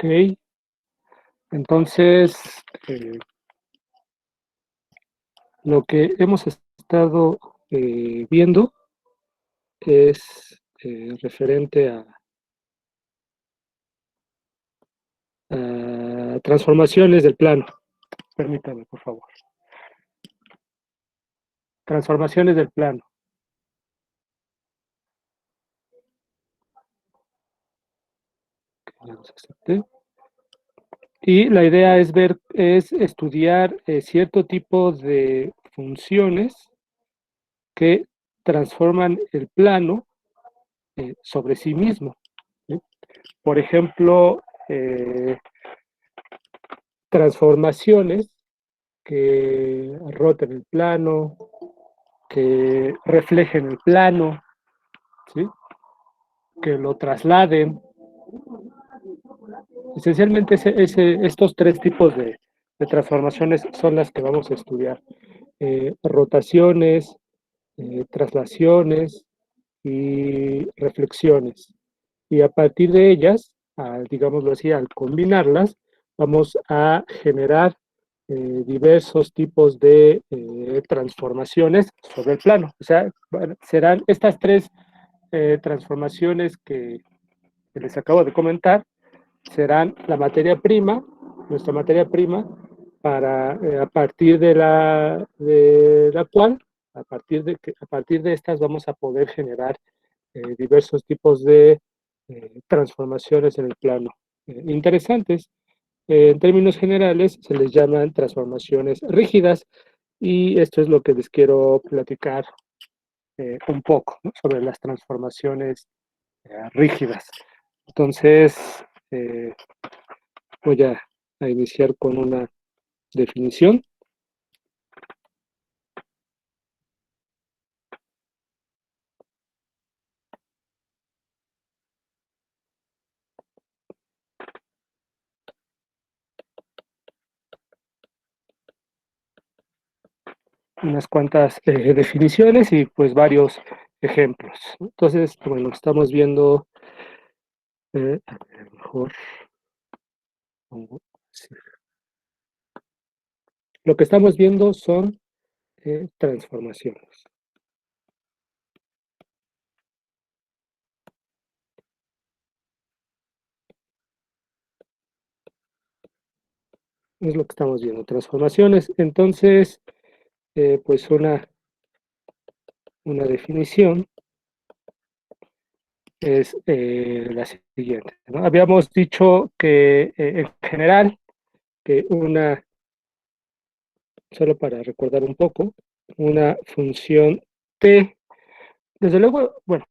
Ok, entonces lo que hemos estado viendo es referente a transformaciones del plano. Permítame, por favor. Transformaciones del plano. Y la idea es estudiar cierto tipo de funciones que transforman el plano sobre sí mismo, ¿sí? Por ejemplo, transformaciones que roten el plano, que reflejen el plano, ¿sí? Que lo trasladen. Esencialmente estos tres tipos de transformaciones son las que vamos a estudiar. Rotaciones, traslaciones y reflexiones. Y a partir de ellas, digámoslo así, al combinarlas, vamos a generar diversos tipos de transformaciones sobre el plano. O sea, bueno, serán estas tres transformaciones que les acabo de comentar, serán la materia prima, nuestra materia prima, para a partir de la cual, a partir de estas vamos a poder generar diversos tipos de transformaciones en el plano. Interesantes. En términos generales se les llaman transformaciones rígidas y esto es lo que les quiero platicar un poco, ¿no? Sobre las transformaciones rígidas. Entonces, eh, voy a iniciar con una definición. Unas cuantas definiciones y pues varios ejemplos. Entonces, bueno, estamos viendo, a lo mejor, sí. Lo que estamos viendo son transformaciones. Es lo que estamos viendo, transformaciones. Entonces, pues una definición es la siguiente, ¿no? Habíamos dicho que en general, que solo para recordar un poco, una función T, desde luego, bueno,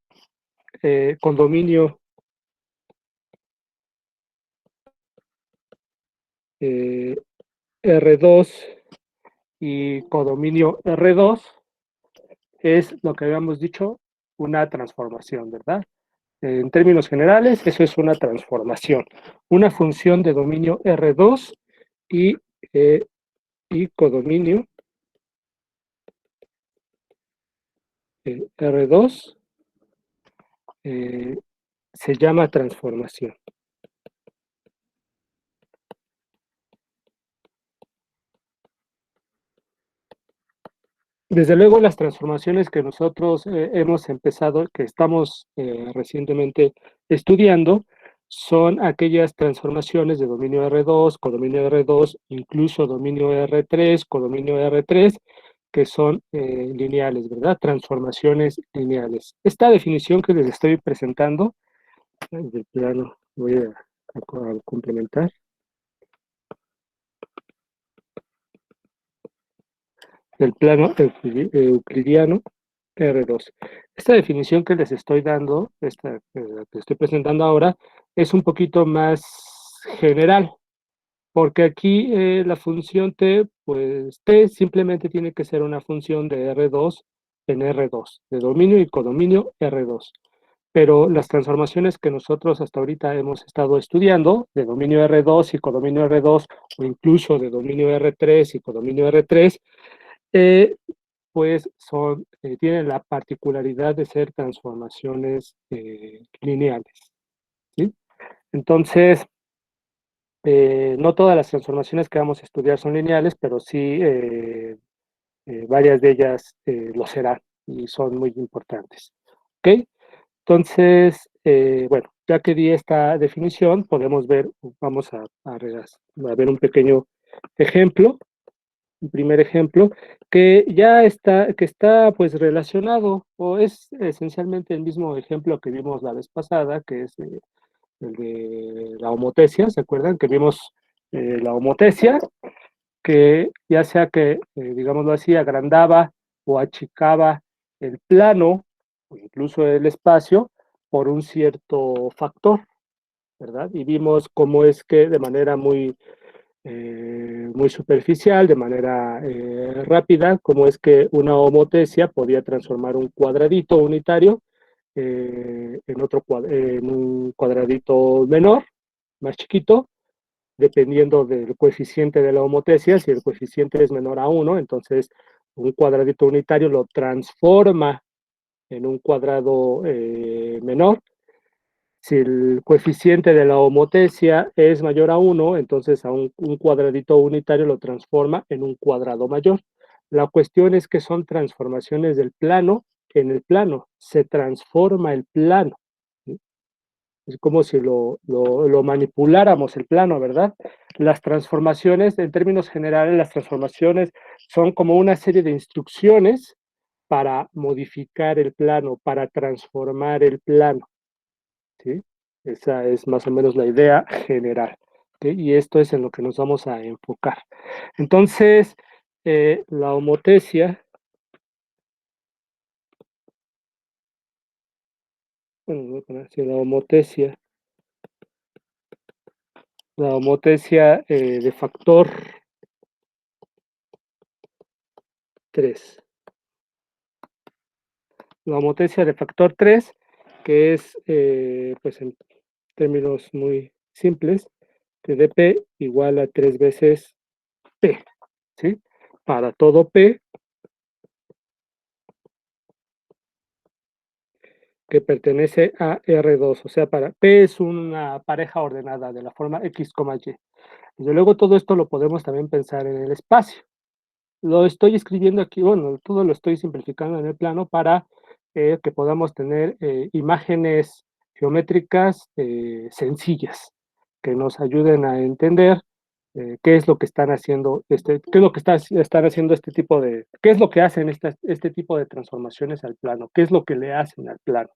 con dominio eh, R2 y codominio R2 es lo que habíamos dicho, una transformación, ¿verdad? En términos generales, eso es una transformación, una función de dominio R2 y, eh, y codominio R2 se llama transformación. Desde luego, las transformaciones que nosotros hemos empezado, que estamos recientemente estudiando, son aquellas transformaciones de dominio R2, codominio R2, incluso dominio R3, codominio R3, que son lineales, ¿verdad? Transformaciones lineales. Esta definición que les estoy presentando, del plano, voy a complementar. Del plano euclidiano R2. Esta definición que les estoy dando, esta que estoy presentando ahora, es un poquito más general, porque aquí la función t, pues t simplemente tiene que ser una función de R2 en R2, de dominio y codominio R2. Pero las transformaciones que nosotros hasta ahorita hemos estado estudiando, de dominio R2 y codominio R2, o incluso de dominio R3 y codominio R3, pues tienen la particularidad de ser transformaciones lineales, ¿sí? Entonces, No todas las transformaciones que vamos a estudiar son lineales, pero sí varias de ellas lo serán y son muy importantes. ¿Ok? Entonces, bueno, ya que di esta definición, podemos ver, vamos a ver un pequeño ejemplo, un primer ejemplo, que está pues relacionado, o es esencialmente el mismo ejemplo que vimos la vez pasada, que es el de la homotesia. ¿Se acuerdan que vimos la homotesia? Que ya sea que, digámoslo así, agrandaba o achicaba el plano o incluso el espacio por un cierto factor, ¿verdad? Y vimos cómo es que de manera muy superficial, de manera rápida, cómo es que una homotesia podía transformar un cuadradito unitario en un cuadradito menor, más chiquito, dependiendo del coeficiente de la homotesia. Si el coeficiente es menor a 1, entonces un cuadradito unitario lo transforma en un cuadrado menor. Si el coeficiente de la homotesia es mayor a 1, entonces un cuadradito unitario lo transforma en un cuadrado mayor. La cuestión es que son transformaciones del plano en el plano. Se transforma el plano. ¿Sí? Es como si lo manipuláramos el plano, ¿verdad? Las transformaciones, en términos generales, las transformaciones son como una serie de instrucciones para modificar el plano, para transformar el plano, ¿sí? Esa es más o menos la idea general, ¿sí? Y esto es en lo que nos vamos a enfocar. Entonces, la homotesia, bueno, voy a poner así, la homotesia de factor 3. La homotesia de factor 3, que es, pues en términos muy simples, que dp igual a 3 veces p, ¿sí? Para todo p que pertenece a R2, o sea, para P es una pareja ordenada de la forma X, Y. Desde luego todo esto lo podemos también pensar en el espacio. Lo estoy escribiendo aquí, bueno, todo lo estoy simplificando en el plano para que podamos tener imágenes geométricas sencillas que nos ayuden a entender qué es lo que están haciendo, qué es lo que están haciendo qué es lo que hacen este tipo de transformaciones al plano, qué es lo que le hacen al plano.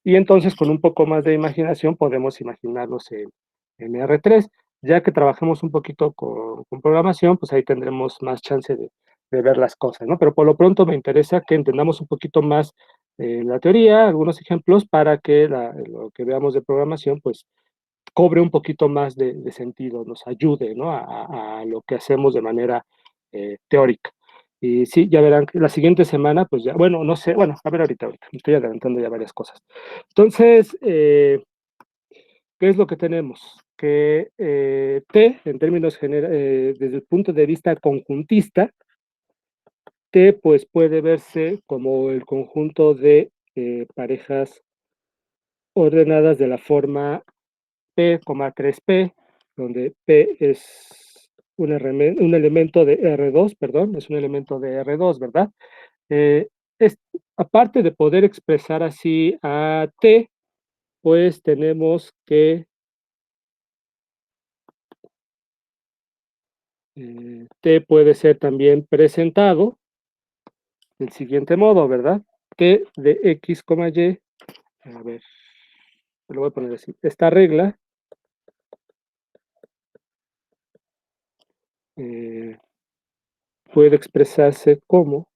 Y entonces con un poco más de imaginación podemos imaginarlos en R3. Ya que trabajemos un poquito con programación, pues ahí tendremos más chance de ver las cosas, ¿no? Pero por lo pronto me interesa que entendamos un poquito más la teoría, algunos ejemplos para que lo que veamos de programación, pues cobre un poquito más de sentido, nos ayude, ¿no? A lo que hacemos de manera teórica. Y sí, ya verán que la siguiente semana, pues ya, bueno, no sé, bueno, a ver ahorita, me estoy adelantando ya varias cosas. Entonces, ¿qué es lo que tenemos? Que T, en términos generales, desde el punto de vista conjuntista, T pues puede verse como el conjunto de parejas ordenadas de la forma P, 3P, donde P es un elemento de R2, perdón, es un elemento de R2, ¿verdad? Eh, es, aparte de poder expresar así a T, pues tenemos que T puede ser también presentado del siguiente modo, ¿verdad? T de X, Y, a ver, lo voy a poner así. Esta regla eh, puede expresarse como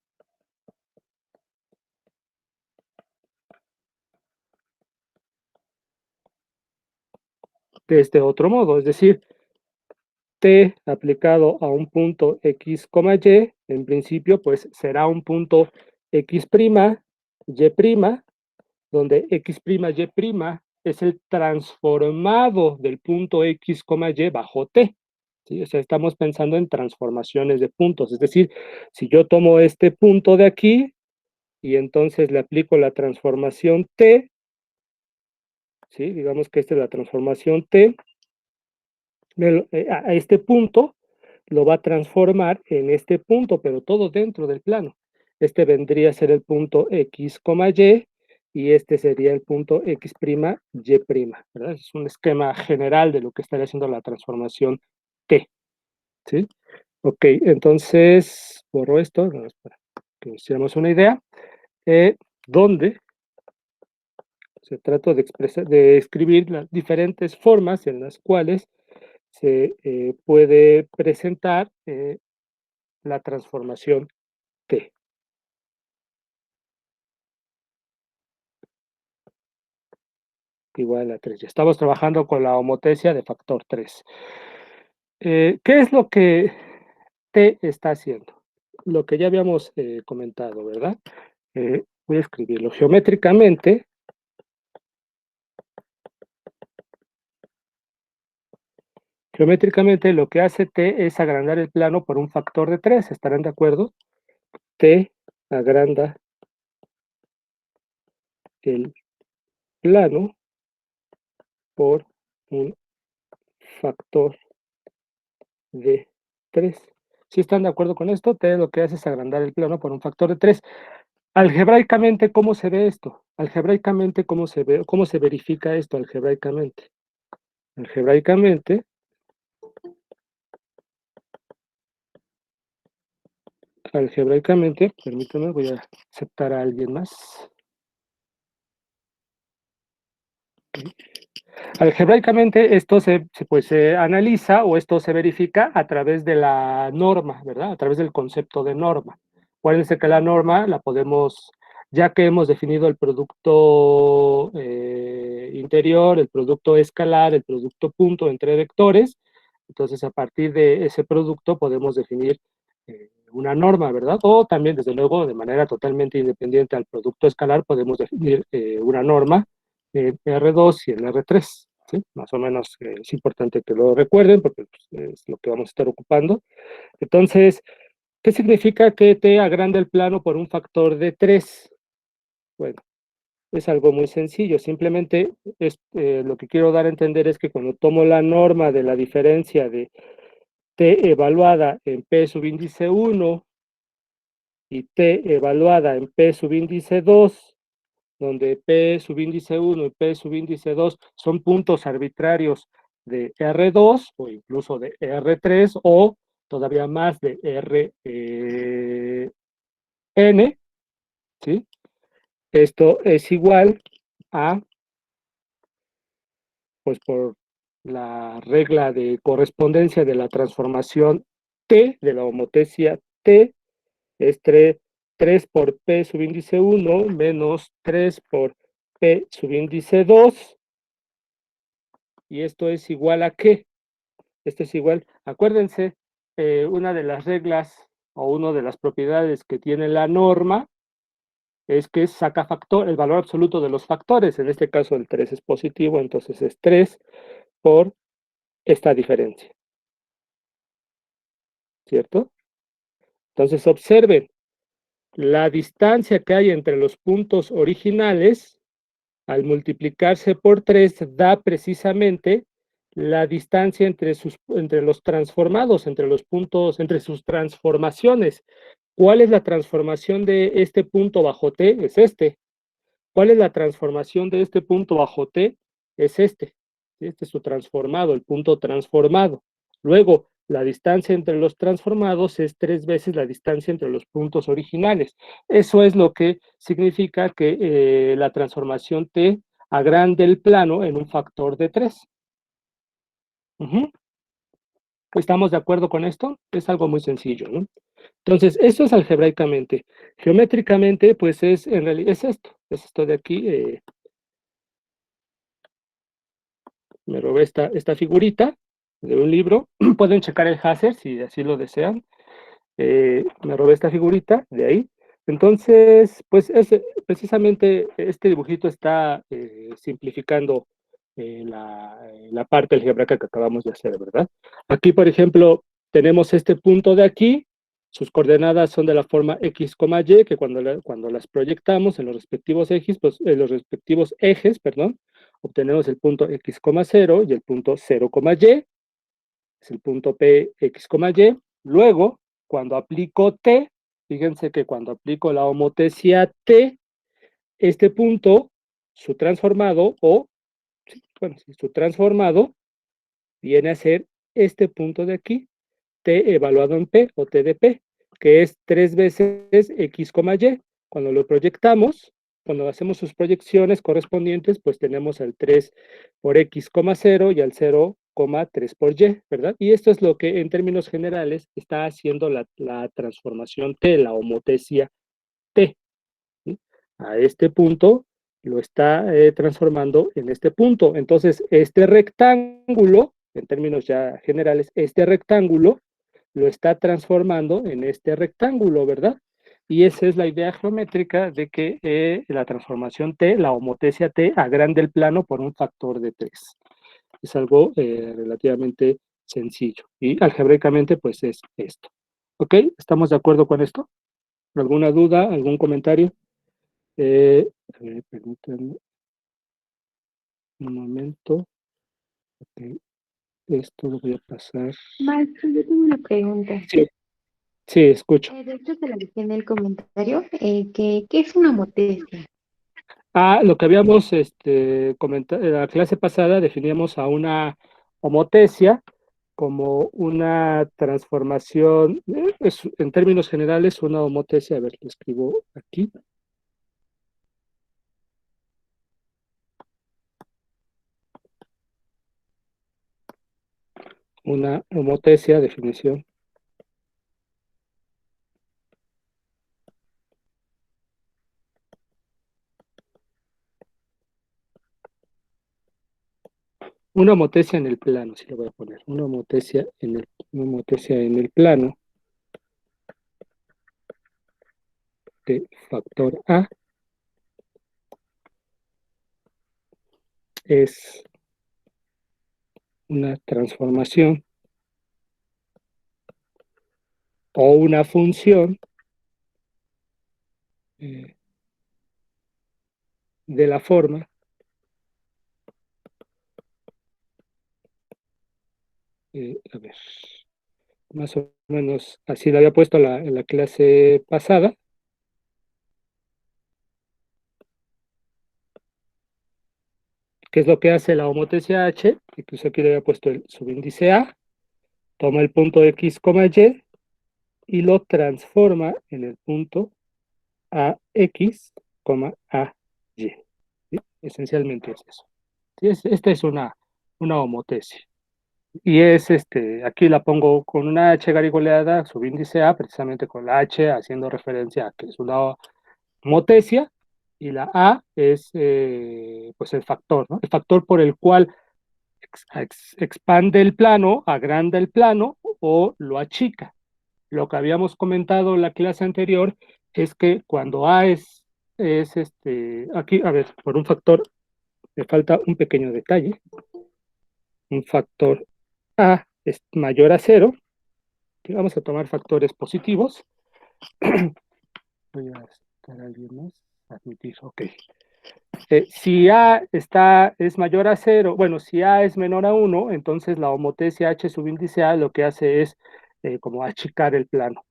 de este otro modo, es decir, T aplicado a un punto X, Y, en principio, pues será un punto X', Y', donde X', Y' es el transformado del punto X, Y bajo T. ¿Sí? O sea, estamos pensando en transformaciones de puntos. Es decir, si yo tomo este punto de aquí y entonces le aplico la transformación T, ¿sí? Digamos que esta es la transformación T, a este punto lo va a transformar en este punto, pero todo dentro del plano. Este vendría a ser el punto X, y este sería el punto X', Y', ¿verdad? Es un esquema general de lo que estaría haciendo la transformación T, ¿sí? Ok, entonces borro esto, para que nos hiciéramos una idea, donde se trata de expresar, de escribir las diferentes formas en las cuales se puede presentar la transformación T igual a 3. Ya estamos trabajando con la homotecia de factor 3. ¿Qué es lo que T está haciendo? Lo que ya habíamos comentado, ¿verdad? Voy a escribirlo geométricamente. Geométricamente lo que hace T es agrandar el plano por un factor de 3. ¿Estarán de acuerdo? T agranda el plano por un factor de 3. ¿Sí están de acuerdo con esto? T lo que hace es agrandar el plano por un factor de 3. Algebraicamente, ¿cómo se ve esto? Algebraicamente, ¿cómo se ve? ¿Cómo se verifica esto algebraicamente? Algebraicamente, permítanme, voy a aceptar a alguien más. Algebraicamente esto se analiza o esto se verifica a través de la norma, ¿verdad? A través del concepto de norma. Acuérdense que la norma la podemos, ya que hemos definido el producto interior, el producto escalar, el producto punto entre vectores, entonces a partir de ese producto podemos definir una norma, ¿verdad? O también, desde luego, de manera totalmente independiente al producto escalar, podemos definir una norma R2 y el R3, ¿sí? Más o menos es importante que lo recuerden porque pues, es lo que vamos a estar ocupando. Entonces, ¿qué significa que te agranda el plano por un factor de 3? Bueno, es algo muy sencillo, simplemente lo que quiero dar a entender es que cuando tomo la norma de la diferencia de T evaluada en P subíndice 1 y T evaluada en P subíndice 2, donde P subíndice 1 y P subíndice 2 son puntos arbitrarios de R2 o incluso de R3 o todavía más de Rn, ¿sí? Esto es igual a, pues por la regla de correspondencia de la transformación T, de la homotecia T, es 3 por P subíndice 1 menos 3 por P subíndice 2. ¿Y esto es igual a qué? Esto es igual, acuérdense, una de las reglas o una de las propiedades que tiene la norma es que saca factor, el valor absoluto de los factores. En este caso el 3 es positivo, entonces es 3 por esta diferencia, ¿cierto? Entonces observen, la distancia que hay entre los puntos originales, al multiplicarse por 3, da precisamente la distancia entre los transformados, entre los puntos, entre sus transformaciones. ¿Cuál es la transformación de este punto bajo T? Es este. ¿Cuál es la transformación de este punto bajo T? Es este. Este es su transformado, el punto transformado. Luego, la distancia entre los transformados es 3 veces la distancia entre los puntos originales. Eso es lo que significa que la transformación T agrande el plano en un factor de 3. ¿Estamos de acuerdo con esto? Es algo muy sencillo, ¿no? Entonces, esto es algebraicamente. Geométricamente, pues en realidad es esto de aquí. Me robé esta figurita de un libro. Pueden checar el Hazer si así lo desean. Me robé esta figurita de ahí. Entonces, pues precisamente este dibujito está simplificando la parte algebraica que acabamos de hacer, ¿verdad? Aquí, por ejemplo, tenemos este punto de aquí. Sus coordenadas son de la forma x, y, que cuando las proyectamos en los respectivos ejes, pues en los respectivos ejes, perdón, obtenemos el punto x, 0 y el punto 0, y. es el punto P, X, Y. Luego, cuando aplico T, fíjense que cuando aplico la homotesia T, este punto, su transformado, bueno, su transformado, viene a ser este punto de aquí, T evaluado en P o T de P, que es 3 veces X, Y. Cuando lo proyectamos, cuando hacemos sus proyecciones correspondientes, pues tenemos al 3 por X, 0 y al 0,3 por Y, ¿verdad? Y esto es lo que en términos generales está haciendo la transformación T, la homotesia T. ¿Sí? A este punto lo está transformando en este punto. Entonces, este rectángulo, en términos ya generales, este rectángulo lo está transformando en este rectángulo, ¿verdad? Y esa es la idea geométrica de que la transformación T, la homotesia T, agrande el plano por un factor de 3. Es algo relativamente sencillo. Y algebraicamente, pues es esto. ¿Ok? ¿Estamos de acuerdo con esto? ¿Alguna duda? ¿Algún comentario? A ver, permítanme un momento. Okay. Esto lo voy a pasar. Maestro, yo tengo una pregunta. Sí, sí, escucho. De hecho, te la dejé en el comentario, ¿qué es una motesia? Lo que habíamos comentado en la clase pasada, definíamos a una homotesia como una transformación, en términos generales, una homotesia, a ver, lo escribo aquí. Una homotesia, definición. Una homotesia en el plano, si le voy a poner. Una homotesia en el plano de factor A es una transformación o una función de la forma a ver, más o menos así lo había puesto en la clase pasada. ¿Qué es lo que hace la homotesia H? Incluso aquí le había puesto el subíndice A, toma el punto X, Y y lo transforma en el punto AX, AY. ¿Sí? Esencialmente es eso. ¿Sí? Esta es una homotesia. Y es aquí la pongo con una H garigoleada, subíndice A, precisamente con la H haciendo referencia a que es una homotesia, y la A es pues el factor, ¿no? El factor por el cual expande el plano, agranda el plano o lo achica. Lo que habíamos comentado en la clase anterior es que cuando A es aquí, a ver, por un factor, me falta un pequeño detalle, un factor A es mayor a 0, vamos a tomar factores positivos. Voy a estar alguien más, admitir, ok. Si A es mayor a 0, bueno, si A es menor a 1, entonces la homotesia H subíndice A lo que hace es como achicar el plano.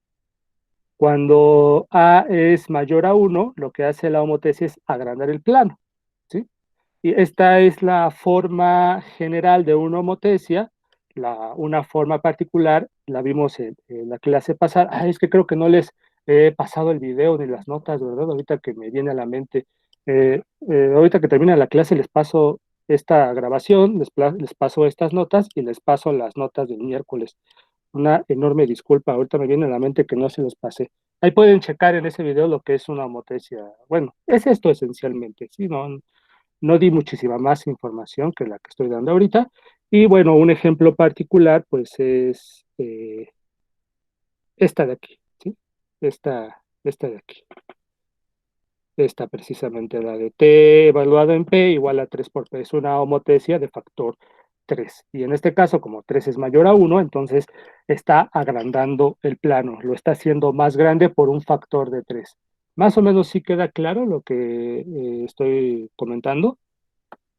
Cuando A es mayor a 1, lo que hace la homotesia es agrandar el plano, ¿sí? Y esta es la forma general de una homotesia. Una forma particular la vimos en la clase pasada. Es que creo que no les he pasado el video ni las notas, ¿verdad? Ahorita que me viene a la mente. Ahorita que termina la clase les paso esta grabación, les paso estas notas y les paso las notas del miércoles. Una enorme disculpa, ahorita me viene a la mente que no se los pasé. Ahí pueden checar en ese video lo que es una homotesia. Bueno, es esto esencialmente, ¿sí? No di muchísima más información que la que estoy dando ahorita. Y bueno, un ejemplo particular, pues es esta de aquí, ¿sí? Esta de aquí. Esta precisamente la de T evaluado en P igual a 3 por P. Es una homotesia de factor 3. Y en este caso, como 3 es mayor a 1, entonces está agrandando el plano. Lo está haciendo más grande por un factor de 3. Más o menos sí queda claro lo que estoy comentando.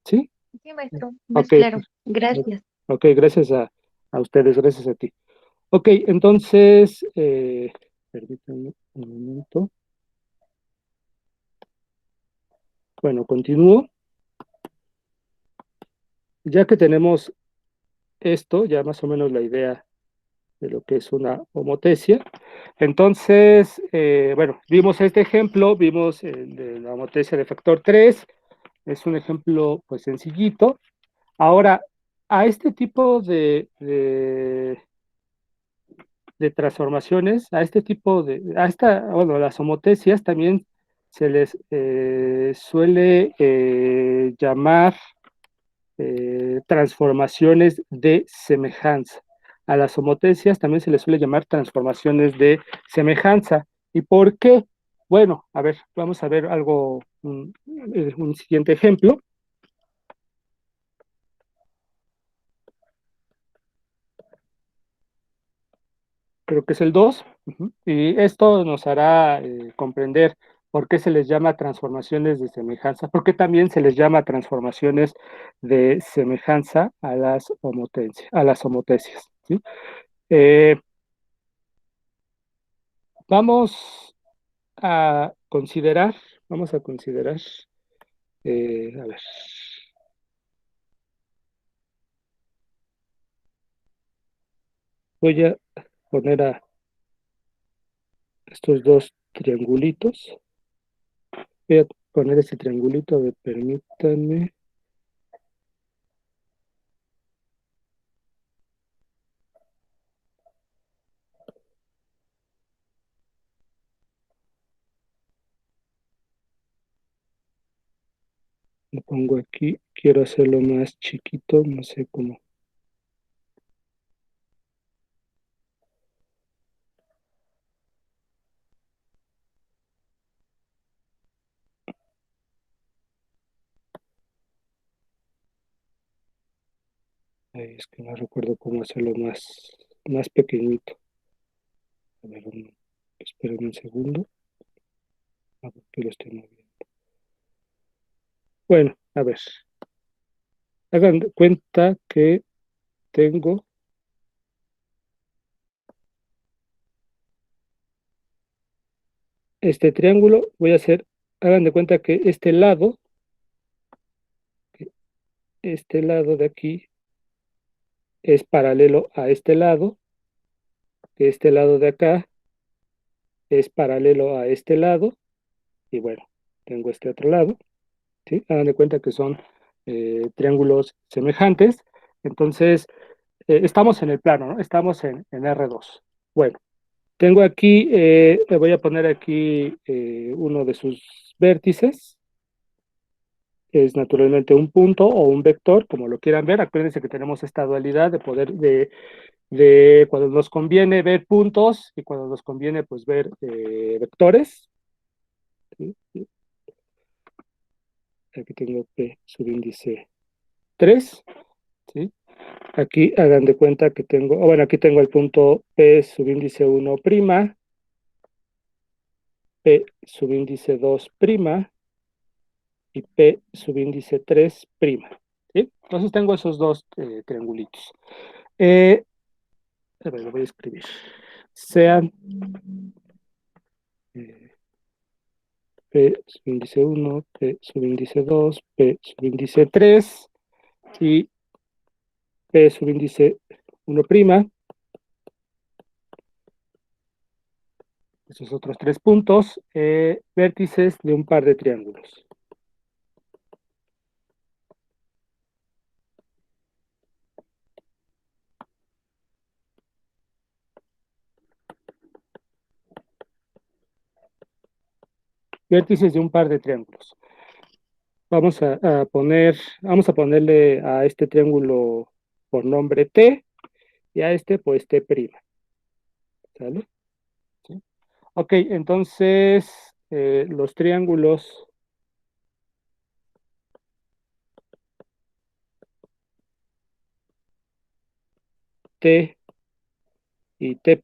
¿Sí? Sí, maestro, más Ok, claro. Gracias. ok, gracias A ustedes, gracias a ti. Ok, entonces, permítanme un momento. Bueno, continúo. Ya que tenemos esto, ya más o menos la idea de lo que es una homotesia. Entonces, bueno, vimos este ejemplo, vimos el de la homotesia de factor 3, es un ejemplo pues sencillito. Ahora, a este tipo de transformaciones, a este tipo bueno, las homotecias también se les suele llamar transformaciones de semejanza. A las homotecias también se les suele llamar transformaciones de semejanza. ¿Y por qué? Bueno, a ver, vamos a ver algo, un siguiente ejemplo. Creo que es el 2. Y esto nos hará comprender por qué se les llama transformaciones de semejanza, porque también se les llama transformaciones de semejanza a las homotecias. ¿Sí? Eh, Vamos vamos a considerar, a ver, voy a poner a estos dos triangulitos, voy a poner este triangulito, a ver, permítanme, lo pongo aquí, quiero hacerlo más chiquito, no sé cómo. Ay, es que no recuerdo cómo hacerlo más pequeñito. A ver, esperen un segundo, a ver que lo estoy moviendo. Bueno, a ver, hagan de cuenta que tengo este triángulo, hagan de cuenta que este lado de aquí es paralelo a este lado, que este lado de acá es paralelo a este lado, y bueno, tengo este otro lado, ¿sí? Hagan de cuenta que son triángulos semejantes, entonces estamos en el plano, ¿no? Estamos en R2. Bueno, tengo aquí, le voy a poner aquí uno de sus vértices, es naturalmente un punto o un vector, como lo quieran ver. Acuérdense que tenemos esta dualidad de poder de cuando nos conviene ver puntos y cuando nos conviene pues ver vectores. ¿Sí? Aquí tengo P subíndice 3. ¿Sí? Aquí hagan de cuenta que tengo, bueno, aquí tengo el punto P subíndice 1 prima, P subíndice 2 prima y P subíndice 3 prima. ¿Sí? Entonces tengo esos dos triangulitos. A ver, lo voy a escribir. Sean eh, P subíndice 1, P subíndice 2, P subíndice 3 y P subíndice 1 prima. Esos otros tres puntos, vértices de un par de triángulos. Vértices de un par de triángulos. Vamos a ponerle a este triángulo por nombre T y a este pues T'. ¿Sale? ¿Sí? Ok, entonces los triángulos T y T'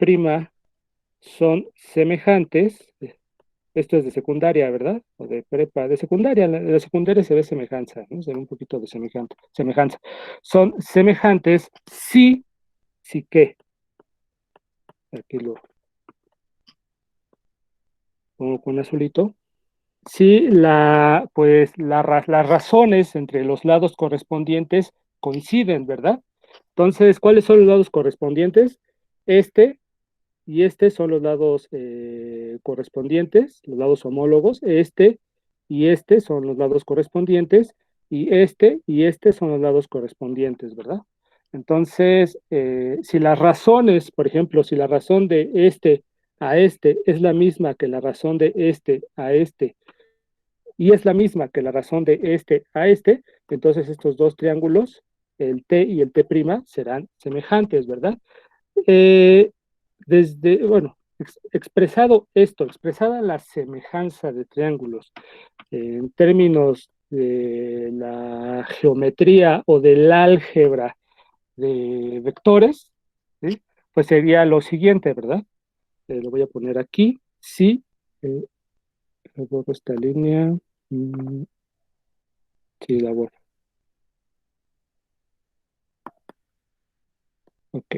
son semejantes. Esto es de secundaria, ¿verdad? O de prepa, de secundaria. De la secundaria se ve semejanza, ¿no? Se ve un poquito de semejanza. Son semejantes sí que, aquí lo pongo con azulito, si pues las razones entre los lados correspondientes coinciden, ¿verdad? Entonces, ¿cuáles son los lados correspondientes? Este y este son los lados correspondientes, los lados homólogos. Este y este son los lados correspondientes y este son los lados correspondientes, ¿verdad? Entonces, si las razones, por ejemplo, si la razón de este a este es la misma que la razón de este a este y es la misma que la razón de este a este, entonces estos dos triángulos, el T y el T', serán semejantes, ¿verdad? Eh, bueno, expresado esto, expresada la semejanza de triángulos en términos de la geometría o del álgebra de vectores, ¿sí? Pues sería lo siguiente, ¿verdad? Lo voy a poner aquí. Si, borro esta línea. Sí, la borro. Ok.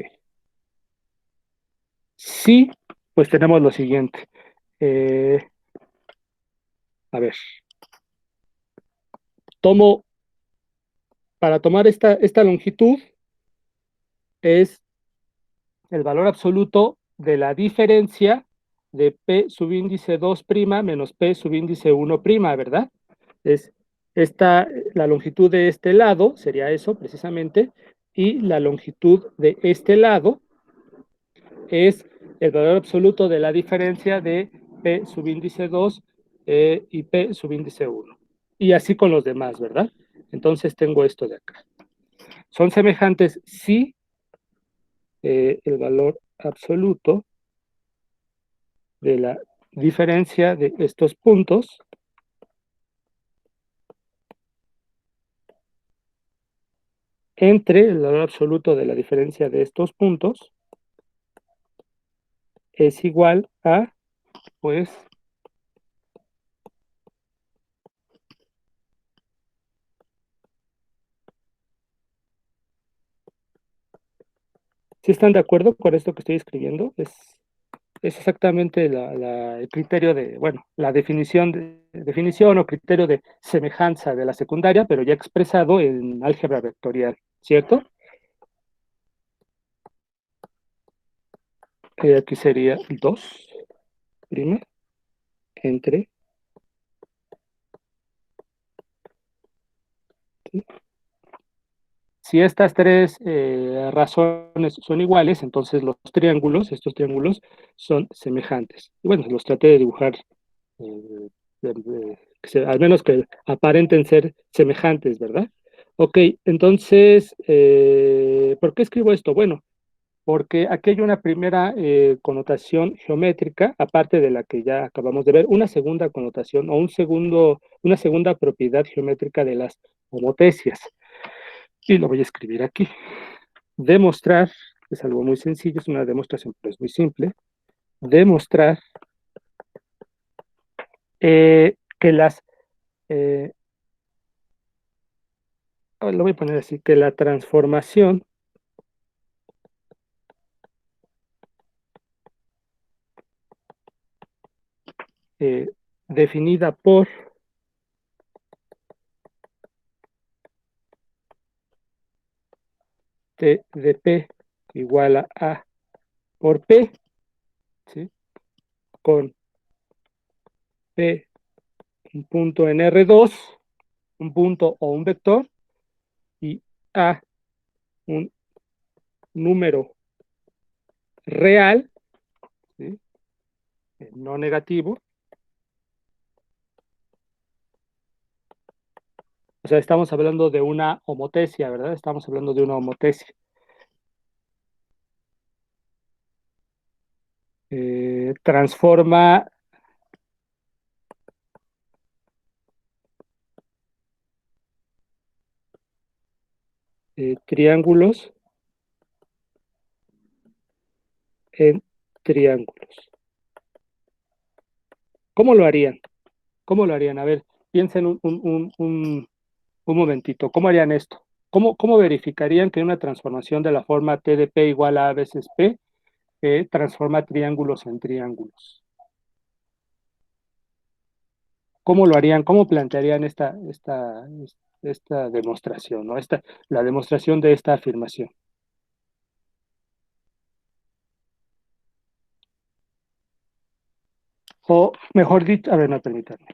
Sí, pues tenemos lo siguiente. Eh, a ver, para tomar esta longitud es el valor absoluto de la diferencia de P subíndice 2' menos P subíndice 1', ¿verdad? Es la longitud de este lado, sería eso precisamente, y la longitud de este lado es el valor absoluto de la diferencia de P subíndice 2 y P subíndice 1. Y así con los demás, ¿verdad? Entonces tengo esto de acá. Son semejantes si el valor absoluto de la diferencia de estos puntos entre el valor absoluto de la diferencia de estos puntos es igual a, pues, ¿sí están de acuerdo con esto que estoy escribiendo? Es exactamente el criterio de, bueno, la definición o criterio de semejanza de la secundaria, pero ya expresado en álgebra vectorial, ¿cierto? Aquí sería 2' entre, ¿sí? Si estas tres razones son iguales, entonces estos triángulos, son semejantes. Y bueno, los traté de dibujar, eh, al menos que aparenten ser semejantes, ¿verdad? Ok, entonces, ¿por qué escribo esto? Bueno, porque aquí hay una primera connotación geométrica, aparte de la que ya acabamos de ver, una segunda connotación o una segunda propiedad geométrica de las homotecias. Y lo voy a escribir aquí. Demostrar, es algo muy sencillo, es una demostración, pero es muy simple. Demostrar que lo voy a poner así, que la transformación definida por T de P igual a por P, ¿sí? Con P un punto en R2, un punto o un vector, y A un número real, ¿sí? No negativo. O sea, estamos hablando de una homotecia, ¿verdad? Estamos hablando de una homotecia. Transforma triángulos en triángulos. ¿Cómo lo harían? ¿Cómo lo harían? A ver, piensen un momentito. ¿Cómo harían esto? ¿cómo verificarían que una transformación de la forma T de P igual a veces P transforma triángulos en triángulos? ¿Cómo lo harían? ¿Cómo plantearían esta demostración, ¿no? La demostración de esta afirmación. O mejor dicho, a ver, no, permítanme.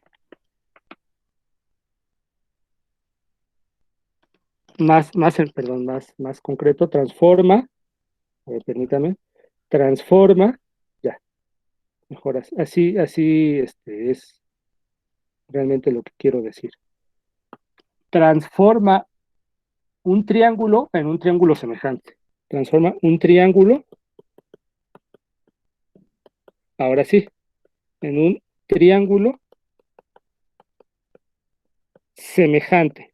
Perdón, más concreto, transforma, a ver, permítame, transforma, ya, mejor así es realmente lo que quiero decir. Transforma un triángulo en un triángulo semejante. Transforma un triángulo, ahora sí, en un triángulo semejante.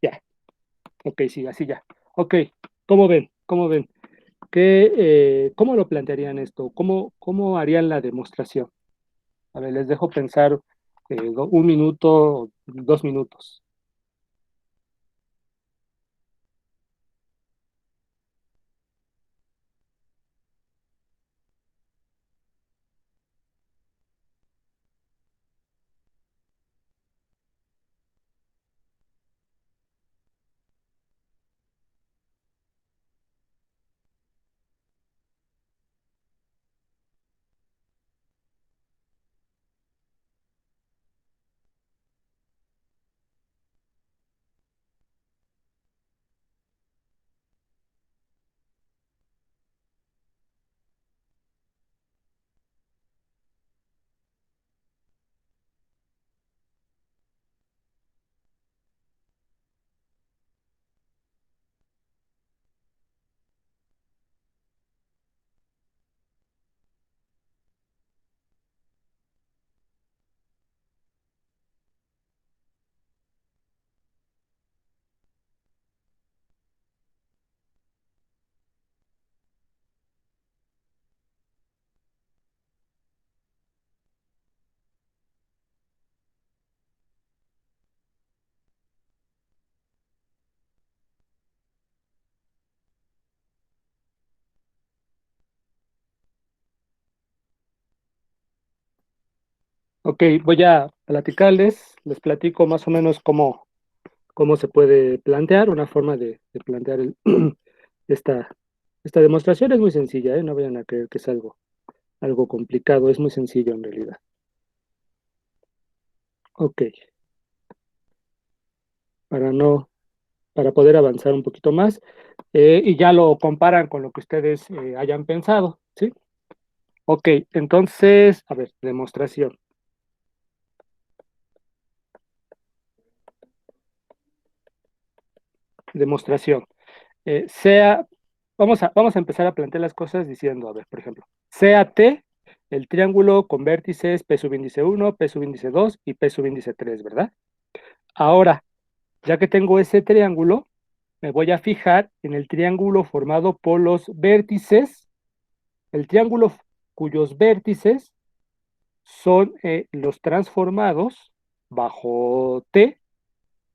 Ya, ok, sí, así ya. Ok, ¿cómo ven? ¿Cómo ven? ¿Cómo lo plantearían esto? ¿Cómo harían la demostración? A ver, les dejo pensar 1 minuto, 2 minutos. Ok, voy a platicarles, les platico más o menos cómo se puede plantear, una forma de plantear esta, esta demostración es muy sencilla, ¿eh? No vayan a creer que es algo complicado, es muy sencillo en realidad. Ok, para no, para poder avanzar un poquito más, y ya lo comparan con lo que ustedes hayan pensado, ¿sí? Ok, entonces, a ver, demostración. Demostración. Sea, vamos a empezar a plantear las cosas diciendo, a ver, por ejemplo, sea T el triángulo con vértices P subíndice 1, P subíndice 2 y P subíndice 3, ¿verdad? Ahora, ya que tengo ese triángulo, me voy a fijar en el triángulo formado por los vértices, el triángulo cuyos vértices son los transformados bajo T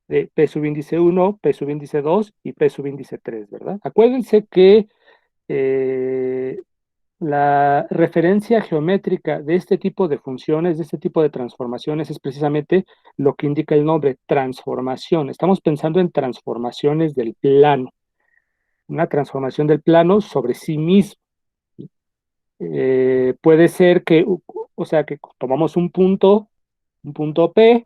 de P subíndice 1, P subíndice 2 y P subíndice 3, ¿verdad? Acuérdense que eh, la referencia geométrica de este tipo de funciones, de este tipo de transformaciones, es precisamente lo que indica el nombre, transformación. Estamos pensando en transformaciones del plano, una transformación del plano sobre sí mismo. Puede ser que, o sea, que tomamos un punto P,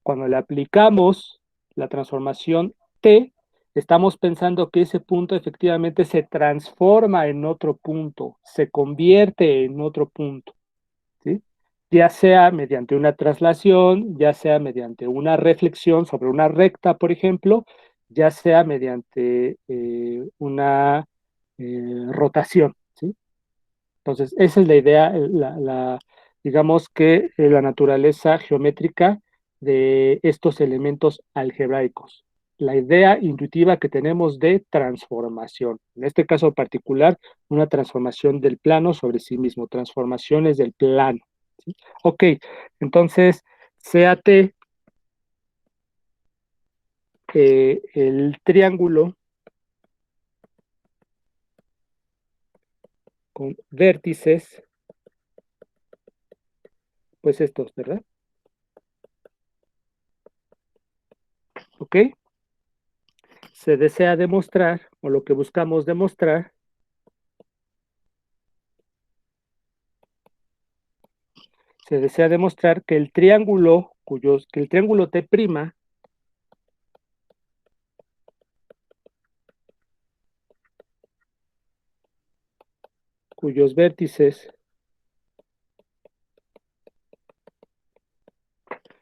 cuando le aplicamos la transformación T, estamos pensando que ese punto efectivamente se transforma en otro punto, se convierte en otro punto, ¿sí? Ya sea mediante una traslación, ya sea mediante una reflexión sobre una recta, por ejemplo, ya sea mediante una rotación, ¿sí? Entonces, esa es la idea, digamos que la naturaleza geométrica de estos elementos algebraicos. La idea intuitiva que tenemos de transformación. En este caso particular, una transformación del plano sobre sí mismo, transformaciones del plano. ¿Sí? Ok, entonces, CAT el triángulo con vértices, pues estos, ¿verdad? ¿Ok? Se desea demostrar, o lo que buscamos demostrar, se desea demostrar que el triángulo, que el triángulo T',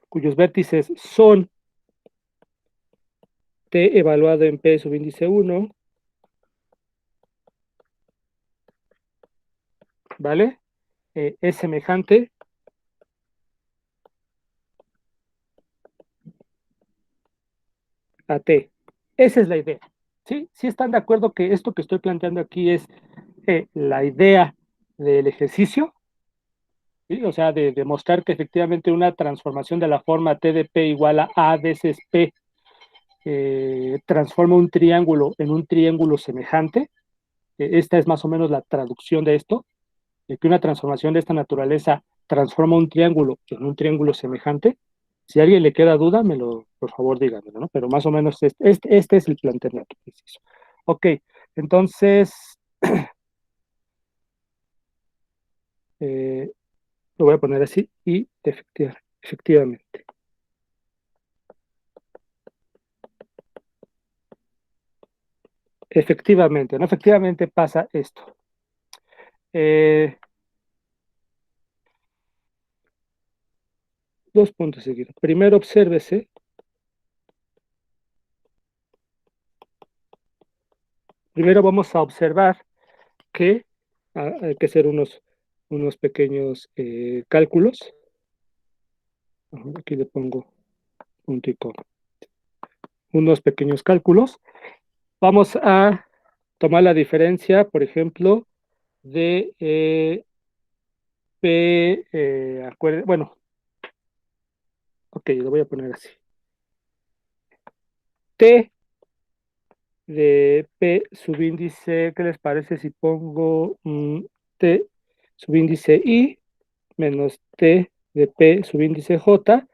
cuyos vértices son T evaluado en P subíndice 1, ¿vale? Es semejante a T. Esa es la idea. ¿Sí? ¿Sí están de acuerdo que esto que estoy planteando aquí es la idea del ejercicio? ¿Sí? O sea, de demostrar que efectivamente una transformación de la forma T de P igual a A veces P transforma un triángulo en un triángulo semejante. Esta es más o menos la traducción de esto, de que una transformación de esta naturaleza transforma un triángulo en un triángulo semejante. Si a alguien le queda duda, por favor díganmelo, ¿no? Pero más o menos este es el planteamiento preciso. Ok, entonces eh, lo voy a poner así y efectivamente. Efectivamente, ¿no? Efectivamente pasa esto. Dos puntos seguidos. Primero, obsérvese. Primero vamos a observar que hay que hacer unos pequeños cálculos. Aquí le pongo punto y coma. Unos pequeños cálculos. Vamos a tomar la diferencia, por ejemplo, de P, bueno, ok, lo voy a poner así. T de P subíndice, ¿qué les parece si pongo T subíndice I menos T de P subíndice J,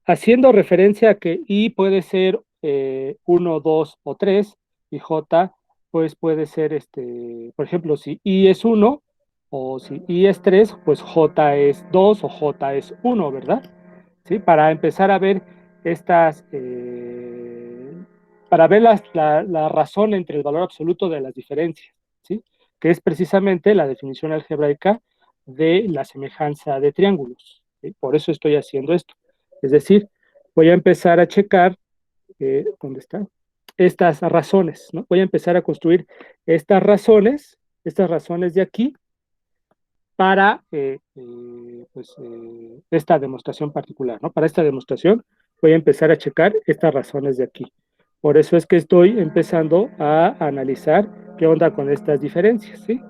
haciendo referencia a que I puede ser 1, 2 o 3 y J pues puede ser, por ejemplo, si I es 1 o si I es 3, pues J es 2 o J es 1, ¿verdad? ¿Sí? Para empezar a ver estas, para ver la razón entre el valor absoluto de las diferencias, ¿sí? Que es precisamente la definición algebraica de la semejanza de triángulos. ¿Sí? Por eso estoy haciendo esto. Es decir, voy a empezar a checar, ¿dónde está? Estas razones, ¿no? Voy a empezar a construir estas razones de aquí, para pues, esta demostración particular, ¿no? Para esta demostración voy a empezar a checar estas razones de aquí. Por eso es que estoy empezando a analizar qué onda con estas diferencias, ¿sí?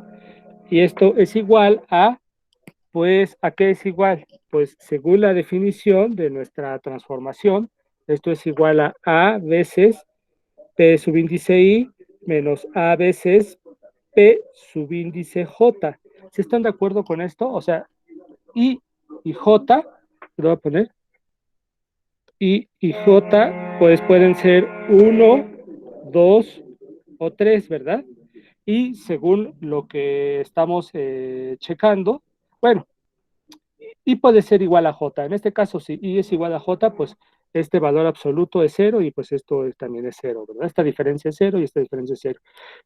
Y esto es igual a, pues, ¿a qué es igual? Pues según la definición de nuestra transformación, esto es igual a veces P subíndice I menos A veces P subíndice J. ¿Sí están de acuerdo con esto? O sea, I y J, lo voy a poner, I y J, pues pueden ser uno, 2 o 3, ¿verdad? Y según lo que estamos checando, bueno, I puede ser igual a J. En este caso, si I es igual a J, pues este valor absoluto es 0 y pues esto también es 0, ¿verdad? Esta diferencia es 0 y esta diferencia es 0.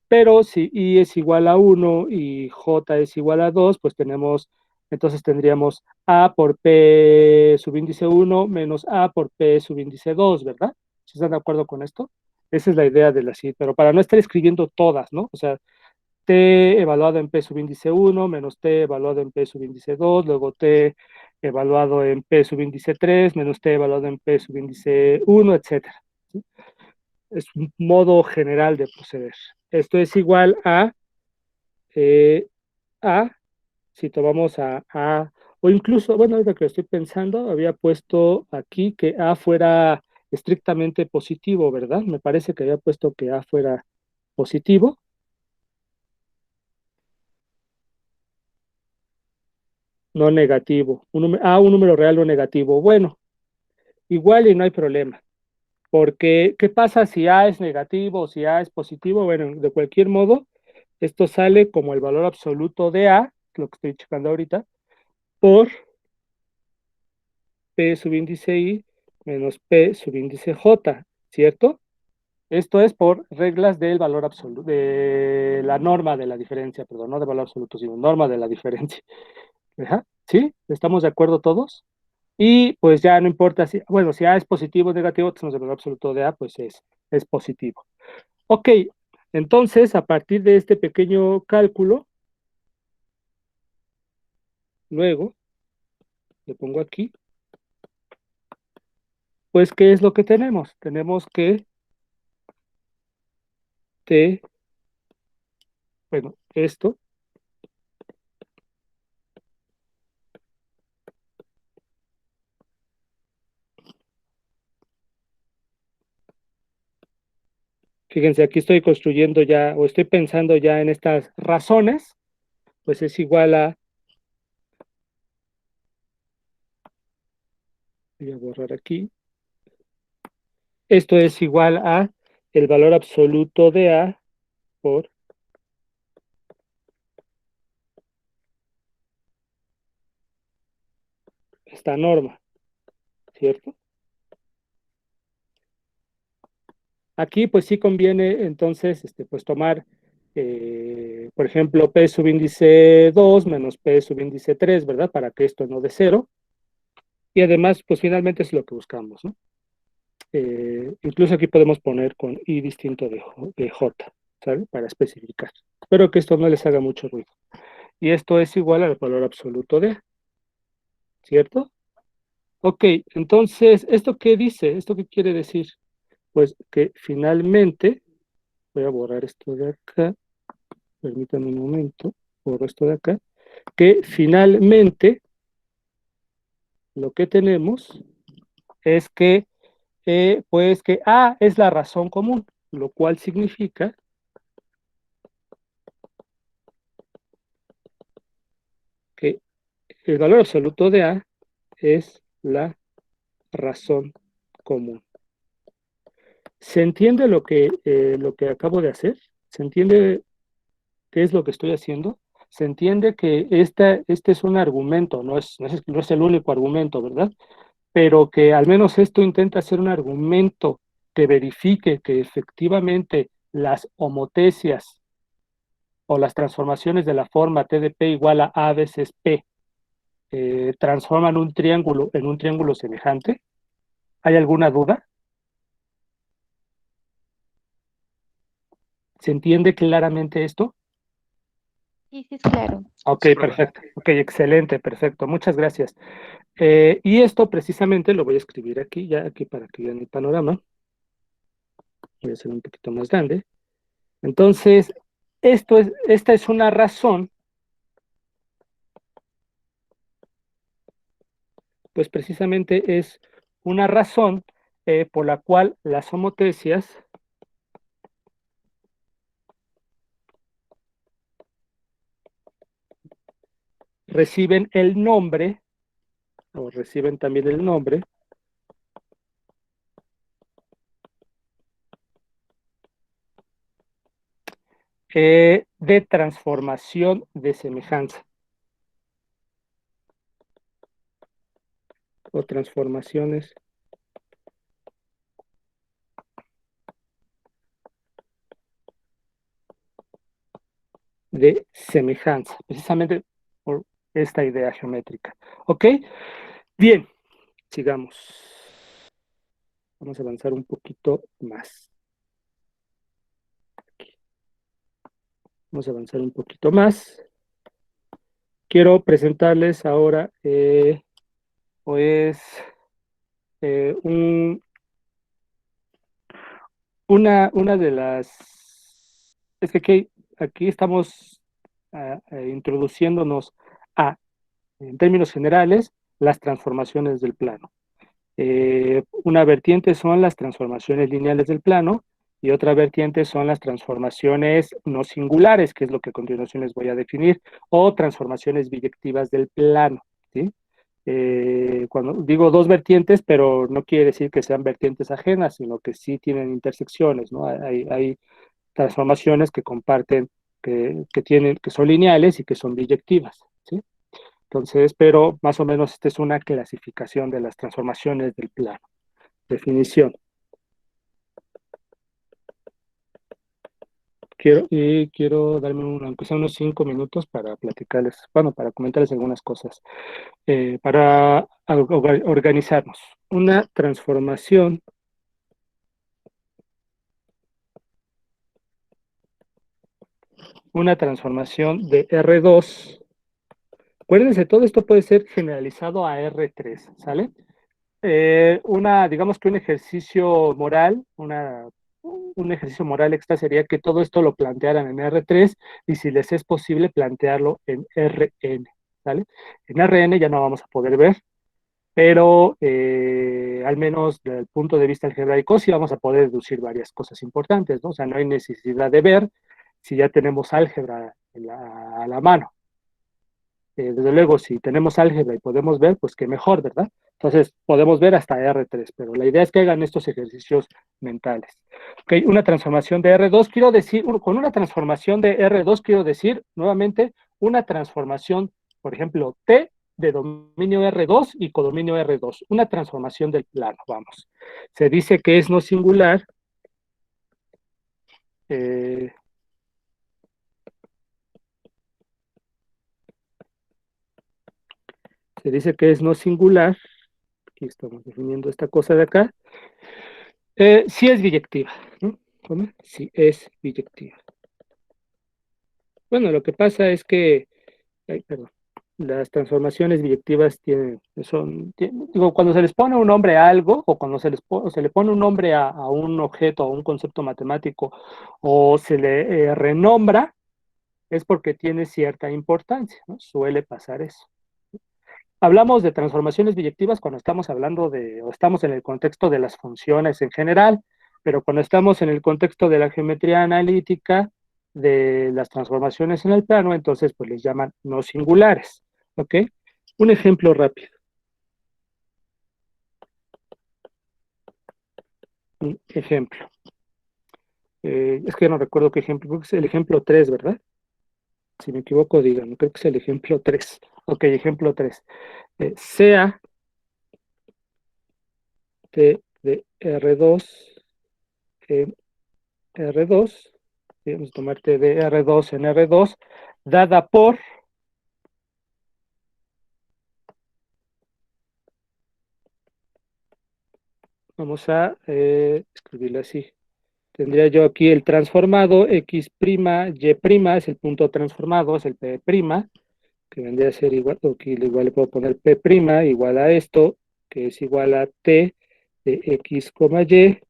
Pero si I es igual a 1 y J es igual a 2, pues entonces tendríamos A por P subíndice 1 menos A por P subíndice 2, ¿verdad? ¿Sí están de acuerdo con esto? Esa es la idea de la CID, pero para no estar escribiendo todas, ¿no? O sea, T evaluado en P subíndice 1 menos T evaluado en P subíndice 2, luego T evaluado en P subíndice 3 menos T evaluado en P subíndice 1, etcétera. ¿Sí? Es un modo general de proceder. Esto es igual eh, a si tomamos o incluso, bueno, ahorita que lo estoy pensando, había puesto aquí que A fuera estrictamente positivo, ¿verdad? Me parece que había puesto que A fuera positivo. No negativo. Un número real o negativo. Bueno, igual y no hay problema. Porque, ¿qué pasa si A es negativo o si A es positivo? Bueno, de cualquier modo, esto sale como el valor absoluto de A, lo que estoy checando ahorita, por P subíndice I menos P subíndice J, ¿cierto? Esto es por reglas del valor absoluto, de la norma de la diferencia, perdón, no de valor absoluto, sino norma de la diferencia. Ajá, ¿sí? ¿Estamos de acuerdo todos? Y pues ya no importa si, bueno, si A es positivo o negativo, tenemos el valor absoluto de A, pues es positivo. Ok, entonces a partir de este pequeño cálculo, luego le pongo aquí, pues ¿qué es lo que tenemos? Tenemos que T, bueno, esto, fíjense, aquí estoy construyendo ya, o estoy pensando ya en estas razones, pues es igual a, voy a borrar aquí, esto es igual a el valor absoluto de A por esta norma, ¿cierto? Aquí pues sí conviene entonces pues tomar, por ejemplo, P subíndice 2 menos P subíndice 3, ¿verdad? Para que esto no dé cero. Y además, pues finalmente es lo que buscamos, ¿no? Incluso aquí podemos poner con I distinto de J, ¿sabe? Para especificar. Espero que esto no les haga mucho ruido. Y esto es igual al valor absoluto de, ¿cierto? Ok, entonces, ¿esto qué dice? ¿Esto qué quiere decir? Pues que finalmente, voy a borrar esto de acá, permítanme un momento, borro esto de acá, que finalmente lo que tenemos es que, pues que A es la razón común, lo cual significa que el valor absoluto de A es la razón común. ¿Se entiende lo que acabo de hacer? ¿Se entiende qué es lo que estoy haciendo? Se entiende que este es un argumento, no es el único argumento, ¿verdad? Pero que al menos esto intenta ser un argumento que verifique que efectivamente las homotecias o las transformaciones de la forma T de P igual a A veces P transforman un triángulo en un triángulo semejante. ¿Hay alguna duda? ¿Se entiende claramente esto? Sí, sí, es claro. Ok, perfecto. Ok, excelente, perfecto. Muchas gracias. Y esto precisamente lo voy a escribir aquí, ya aquí para que vean el panorama. Voy a hacer un poquito más grande. Entonces, esta es una razón, pues precisamente es una razón por la cual las homotecias reciben el nombre, o reciben también el nombre, de transformación de semejanza, o transformaciones de semejanza, precisamente por esta idea geométrica. ¿Ok? Bien, sigamos. Vamos a avanzar un poquito más. Vamos a avanzar un poquito más. Quiero presentarles ahora, pues, un, una de las... Es que aquí estamos introduciéndonos a, en términos generales, las transformaciones del plano. Una vertiente son las transformaciones lineales del plano y otra vertiente son las transformaciones no singulares, que es lo que a continuación les voy a definir, o transformaciones biyectivas del plano, ¿sí? Cuando digo dos vertientes, pero no quiere decir que sean vertientes ajenas, sino que sí tienen intersecciones, ¿no? Hay transformaciones que comparten, tienen, que son lineales y que son biyectivas, ¿sí? Entonces, pero más o menos esta es una clasificación de las transformaciones del plano. Definición. Quiero darme aunque sea unos 5 minutos para platicarles, bueno, para comentarles algunas cosas, para organizarnos. Una transformación de R2. Acuérdense, todo esto puede ser generalizado a R3, ¿sale? Digamos que un ejercicio moral extra sería que todo esto lo plantearan en R3 y si les es posible plantearlo en Rn, ¿sale? En Rn ya no vamos a poder ver, pero al menos desde el punto de vista algebraico sí vamos a poder deducir varias cosas importantes, ¿no? O sea, no hay necesidad de ver si ya tenemos álgebra a la mano. Desde luego, si tenemos álgebra y podemos ver, pues qué mejor, ¿verdad? Entonces, podemos ver hasta R3, pero la idea es que hagan estos ejercicios mentales. Ok, una transformación de R2, quiero decir, con una transformación de R2, quiero decir, nuevamente, una transformación, por ejemplo, T de dominio R2 y codominio R2, una transformación del plano, vamos. Se dice que es no singular, eh, se dice que es no singular, aquí estamos definiendo esta cosa de acá, sí es biyectiva, ¿no? ¿Cómo? Sí es biyectiva. Bueno, lo que pasa es que, ay, perdón, las transformaciones biyectivas digo, cuando se les pone un nombre a algo, o cuando se le pone un nombre a un objeto, a un concepto matemático, o se le renombra, es porque tiene cierta importancia, ¿no? Suele pasar eso. Hablamos de transformaciones biyectivas cuando estamos hablando o estamos en el contexto de las funciones en general, pero cuando estamos en el contexto de la geometría analítica, de las transformaciones en el plano, entonces pues les llaman no singulares, ¿ok? Un ejemplo rápido. Un ejemplo. Es que no recuerdo qué ejemplo, creo que es el ejemplo 3, ¿verdad? Si me equivoco, díganme, creo que es el ejemplo 3. Ok, ejemplo 3. Sea T de R2 en R2, vamos a tomar T de R2 en R2, dada por, vamos a escribirlo así. Tendría yo aquí el transformado X', Y' es el punto transformado, es el P', que vendría a ser igual, aquí igual le puedo poner P' igual a esto, que es igual a T de X, Y,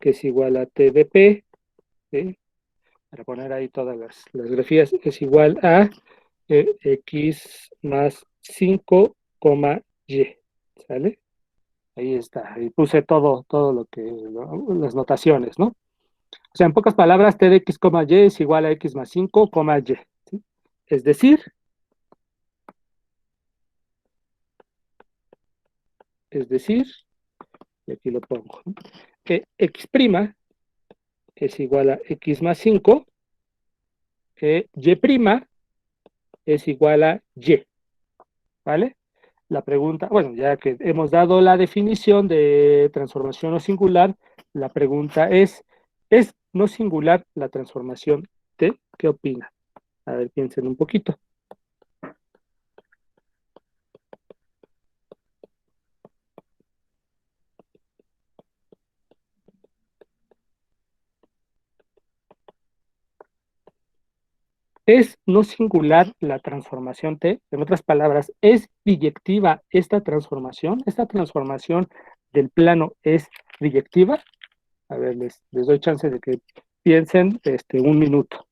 que es igual a T de P, ¿sí? Para poner ahí todas las grafías, es igual a X más 5, Y, ¿sale? Ahí está, ahí puse todo las notaciones, ¿no? O sea, en pocas palabras, T de X, Y es igual a X más 5, Y, ¿sí? Es decir, es decir, y aquí lo pongo, ¿no? Que X' es igual a X más 5, Y' es igual a Y, ¿vale? La pregunta, bueno, ya que hemos dado la definición de transformación no singular, la pregunta ¿es no singular la transformación T? ¿Qué opina? A ver, piensen un poquito. ¿Es no singular la transformación T? En otras palabras, ¿es biyectiva esta transformación? ¿Esta transformación del plano es biyectiva? A ver, les doy chance de que piensen un minuto.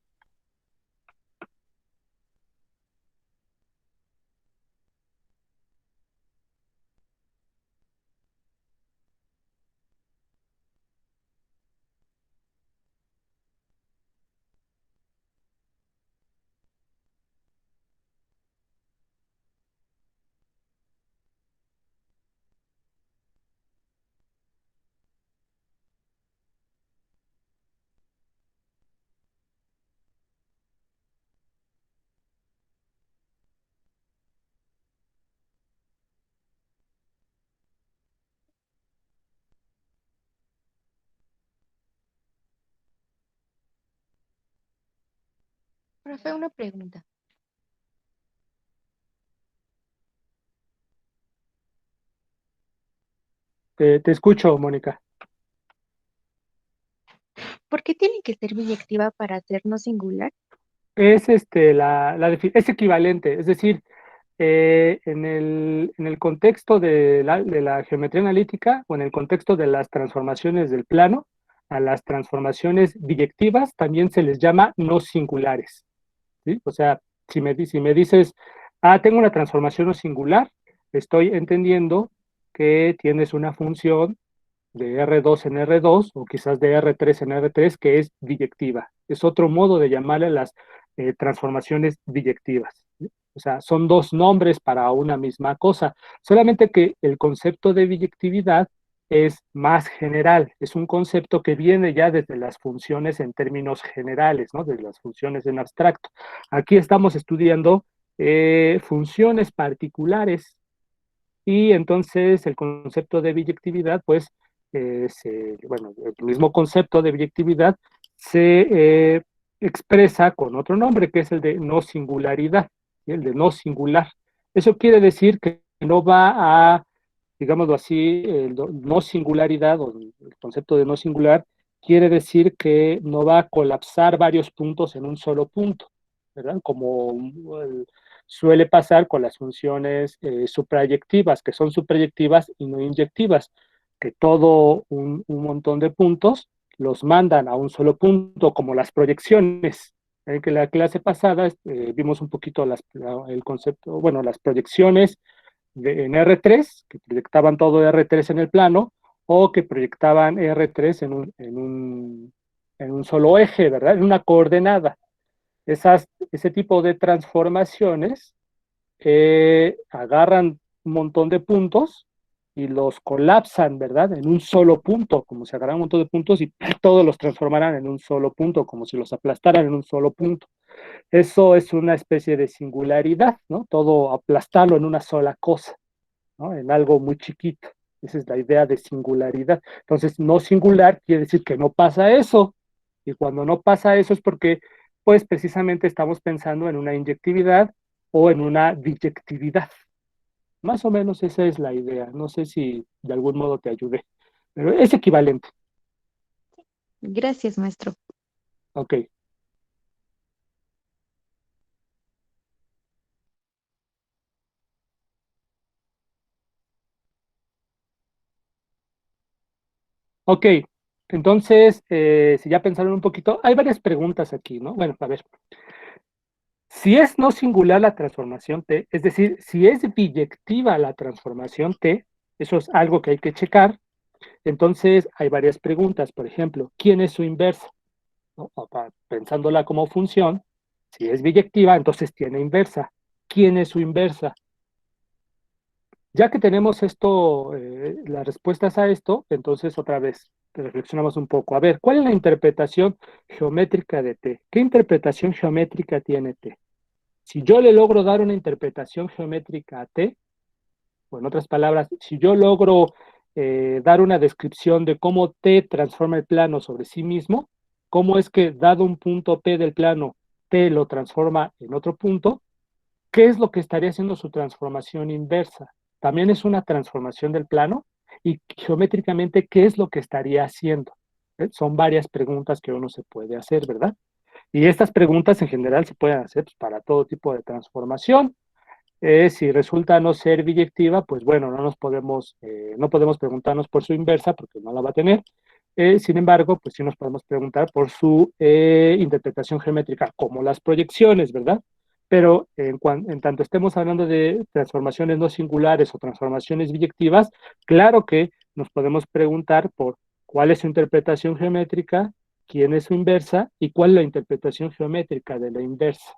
Profe, una pregunta. Te escucho, Mónica. ¿Por qué tiene que ser biyectiva para ser no singular? Es, es equivalente, es decir, en el contexto de la geometría analítica o en el contexto de las transformaciones del plano, a las transformaciones biyectivas también se les llama no singulares, ¿sí? O sea, si me dices, ah, tengo una transformación no singular, estoy entendiendo que tienes una función de R2 en R2 o quizás de R3 en R3 que es biyectiva. Es otro modo de llamarle las transformaciones biyectivas. ¿Sí? O sea, son dos nombres para una misma cosa, solamente que el concepto de biyectividad es más general, es un concepto que viene ya desde las funciones en términos generales, ¿no? Desde las funciones en abstracto. Aquí estamos estudiando funciones particulares y entonces el concepto de biyectividad, pues, bueno, el mismo concepto de biyectividad se expresa con otro nombre, que es el de no singularidad, ¿sí? El de no singular. Eso quiere decir que no va a, digámoslo así, no singularidad o el concepto de no singular quiere decir que no va a colapsar varios puntos en un solo punto, ¿verdad? Como suele pasar con las funciones suprayectivas, que son suprayectivas y no inyectivas, que todo un montón de puntos los mandan a un solo punto, como las proyecciones. En que la clase pasada vimos un poquito el concepto, bueno, las proyecciones en R3, que proyectaban todo R3 en el plano, o que proyectaban R3 en un solo eje, ¿verdad? En una coordenada. Ese tipo de transformaciones agarran un montón de puntos y los colapsan, ¿verdad? En un solo punto, como si agarraran un montón de puntos y todos los transformaran en un solo punto, como si los aplastaran en un solo punto. Eso es una especie de singularidad, ¿no? Todo aplastarlo en una sola cosa, ¿no? En algo muy chiquito. Esa es la idea de singularidad. Entonces, no singular quiere decir que no pasa eso. Y cuando no pasa eso es porque, pues, precisamente estamos pensando en una inyectividad o en una biyectividad. Más o menos esa es la idea. No sé si de algún modo te ayudé, pero es equivalente. Gracias, maestro. Ok. Ok. Entonces, si ya pensaron un poquito, hay varias preguntas aquí, ¿no? Bueno, a ver. Si es no singular la transformación T, es decir, si es biyectiva la transformación T, eso es algo que hay que checar. Entonces, hay varias preguntas. Por ejemplo, ¿quién es su inversa? ¿No? Pensándola como función, si es biyectiva, entonces tiene inversa. ¿Quién es su inversa? Ya que tenemos esto, las respuestas a esto, entonces otra vez reflexionamos un poco. A ver, ¿cuál es la interpretación geométrica de T? ¿Qué interpretación geométrica tiene T? Si yo le logro dar una interpretación geométrica a T, o en otras palabras, si yo logro dar una descripción de cómo T transforma el plano sobre sí mismo, cómo es que dado un punto P del plano, T lo transforma en otro punto, ¿qué es lo que estaría haciendo su transformación inversa? También es una transformación del plano y geométricamente, ¿qué es lo que estaría haciendo? Son varias preguntas que uno se puede hacer, ¿verdad? Y estas preguntas en general se pueden hacer pues, para todo tipo de transformación. Si resulta no ser biyectiva, pues bueno, no podemos preguntarnos por su inversa porque no la va a tener. Sin embargo, pues sí nos podemos preguntar por su interpretación geométrica, como las proyecciones, ¿verdad? Pero en tanto estemos hablando de transformaciones no singulares o transformaciones biyectivas, claro que nos podemos preguntar por cuál es su interpretación geométrica, quién es su inversa y cuál es la interpretación geométrica de la inversa.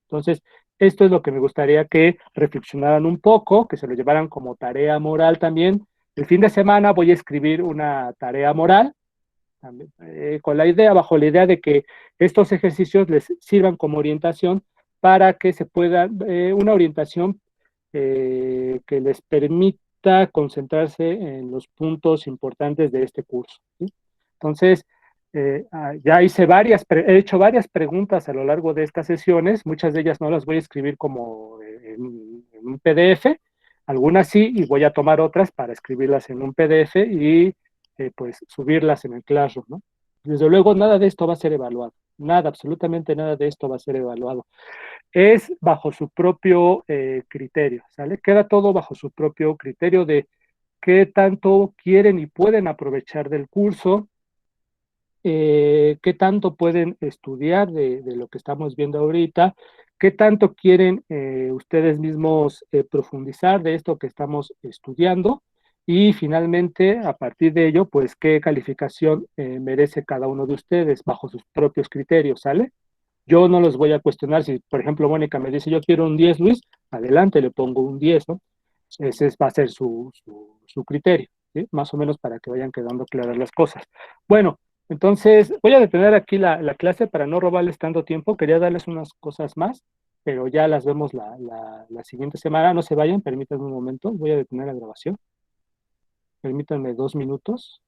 Entonces, esto es lo que me gustaría que reflexionaran un poco, que se lo llevaran como tarea moral también. El fin de semana voy a escribir una tarea moral, también, con la idea, bajo la idea de que estos ejercicios les sirvan como orientación para que se pueda, una orientación que les permita concentrarse en los puntos importantes de este curso. ¿Sí? Entonces, Ya he hecho varias preguntas a lo largo de estas sesiones, muchas de ellas no las voy a escribir como en un PDF, algunas sí, y voy a tomar otras para escribirlas en un PDF y pues subirlas en el Classroom, ¿no? Desde luego, nada de esto va a ser evaluado, nada, absolutamente nada de esto va a ser evaluado. Es bajo su propio criterio, ¿sale? Queda todo bajo su propio criterio de qué tanto quieren y pueden aprovechar del curso, qué tanto pueden estudiar de lo que estamos viendo ahorita, qué tanto quieren ustedes mismos profundizar de esto que estamos estudiando y finalmente, a partir de ello, pues qué calificación merece cada uno de ustedes bajo sus propios criterios, ¿sale? Yo no los voy a cuestionar. Si, por ejemplo, Mónica me dice, yo quiero un 10, Luis, adelante, le pongo un 10, ¿no? Va a ser su criterio, ¿sí? Más o menos para que vayan quedando claras las cosas. Bueno, entonces voy a detener aquí la clase para no robarles tanto tiempo. Quería darles unas cosas más, pero ya las vemos la siguiente semana. No se vayan, permítanme un momento. Voy a detener la grabación. Permítanme 2 minutos.